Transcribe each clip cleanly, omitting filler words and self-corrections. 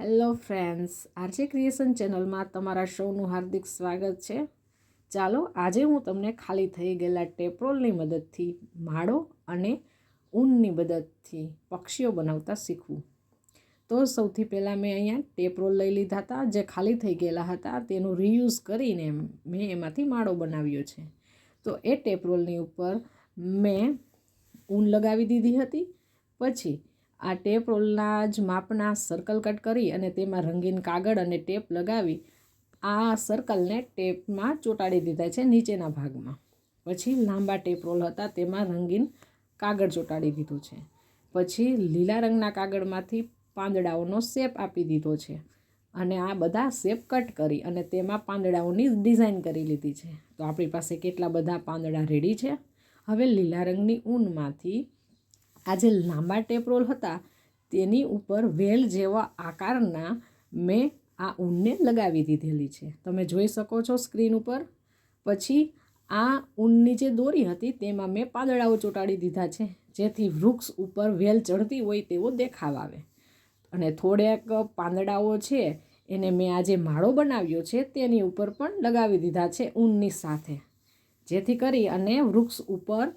Hello friends, RJ creation ચેનલમાં તમારા સૌનું હાર્દિક સ્વાગત છે. ચાલો આજે હું તમને ખાલી થઈ ગયેલા ટેપરોલની મદદથી માળો અને ઊનની મદદથી પક્ષીઓ બનાવતા શીખવું. તો સૌથી પહેલાં મેં અહીંયા ટેપરોલ લઈ લીધા હતા જે ખાલી થઈ ગયેલા હતા, તેનું રીયુઝ કરીને મેં એમાંથી માળો બનાવ્યો છે. તો એ ટેપરોલની ઉપર મેં ઊન લગાવી દીધી હતી. પછી આ ટેપ રોલના જ માપના સર્કલ કટ કરી અને તેમાં રંગીન કાગળ અને ટેપ લગાવી આ સર્કલને ટેપમાં ચોંટાડી દીધા છે નીચેના ભાગમાં. પછી લાંબા ટેપ રોલ હતા તેમાં રંગીન કાગળ ચોંટાડી દીધો છે. પછી લીલા રંગના કાગળમાંથી પાંદડાઓનો શેપ આપી દીધો છે અને આ બધા શેપ કટ કરી અને તેમાં પાંદડાઓની ડિઝાઇન કરી લીધી છે. તો આપણી પાસે કેટલા બધા પાંદડા રેડી છે. હવે લીલા રંગની ઊનમાંથી આ જે લાંબા ટેપ રોલ હતા તેની ઉપર વેલ જેવા આકારના મેં આ ઊનને લગાવી દીધેલી છે. તમે જોઈ શકો છો સ્ક્રીન ઉપર. પછી આ ઊનની જે દોરી હતી તેમાં મેં પાંદડાઓ ચોંટાડી દીધા છે જેથી વૃક્ષ ઉપર વેલ ચડતી હોય તેવો દેખાવ આવે. અને થોડેક પાંદડાઓ છે એને મેં આ જે માળો બનાવ્યો છે તેની ઉપર પણ લગાવી દીધા છે ઊનની સાથે, જેથી કરી અને વૃક્ષ ઉપર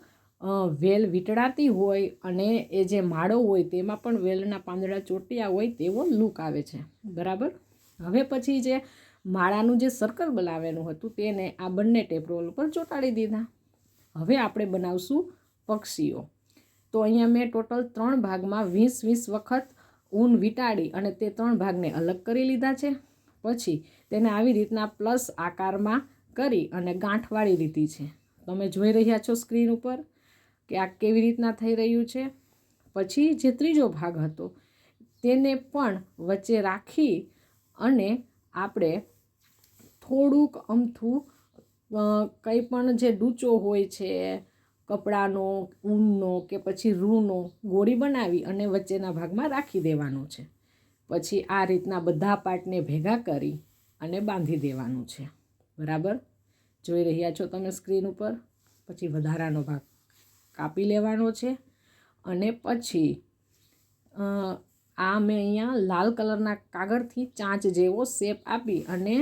વેલ વીંટળાતી હોય અને એ જે માળો હોય તેમાં પણ વેલના પાંદડા ચોંટ્યા હોય તેવો લુક આવે છે. બરાબર. હવે પછી જે માળાનું જે સર્કલ બનાવેલું હતું તેને આ બંને ટેપ રોલ ઉપર ચોંટાડી દીધા. હવે આપણે બનાવશું પક્ષીઓ. તો અહીંયા મેં ટોટલ 3 ભાગમાં 20-20 વખત ઊન વીંટાળી અને તે 3 ભાગને અલગ કરી લીધા છે. પછી તેને આવી રીતના પ્લસ આકારમાં કરી અને ગાંઠ વાળી લીધી છે. તમે જોઈ રહ્યા છો સ્ક્રીન ઉપર કે આ કેવી રીતના થઈ રહ્યું છે. પછી જે ત્રીજો ભાગ હતો તેને પણ વચ્ચે રાખી અને આપણે થોડુંક અમથું કંઈ પણ જે ડૂચો હોય છે કપડાનો, ઊનનો કે પછી રૂનો ગોળી બનાવી અને વચ્ચેના ભાગમાં રાખી દેવાનો છે. પછી આ રીતના બધા પાર્ટને ભેગા કરી અને બાંધી દેવાનું છે. બરાબર. જોઈ રહ્યા છો તમે સ્ક્રીન ઉપર. પછી વધારાનો ભાગ કાપી લેવાનો છે અને પછી આ મેં અહીંયા લાલ કલરના કાગળથી ચાંચ જેવો શેપ આપી અને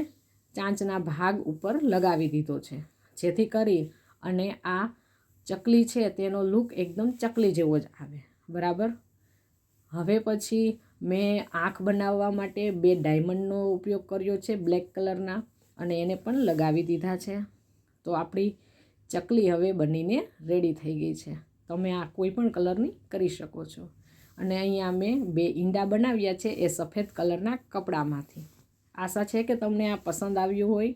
ચાંચના ભાગ ઉપર લગાવી દીધો છે, જેથી કરી અને આ ચકલી છે તેનો લુક એકદમ ચકલી જેવો જ આવે. બરાબર. હવે પછી મેં આંખ બનાવવા માટે 2 ડાયમંડનો ઉપયોગ કર્યો છે બ્લેક કલરના અને એને પણ લગાવી દીધા છે. તો આપણી ચકલી હવે બનીને રેડી થઈ ગઈ છે. તમે આ કોઈ પણ કલરની કરી શકો છો. અને અહીંયા મેં 2 ઈંડા બનાવ્યા છે એ સફેદ કલરના કપડામાંથી. આશા છે કે તમને આ પસંદ આવ્યું હોય.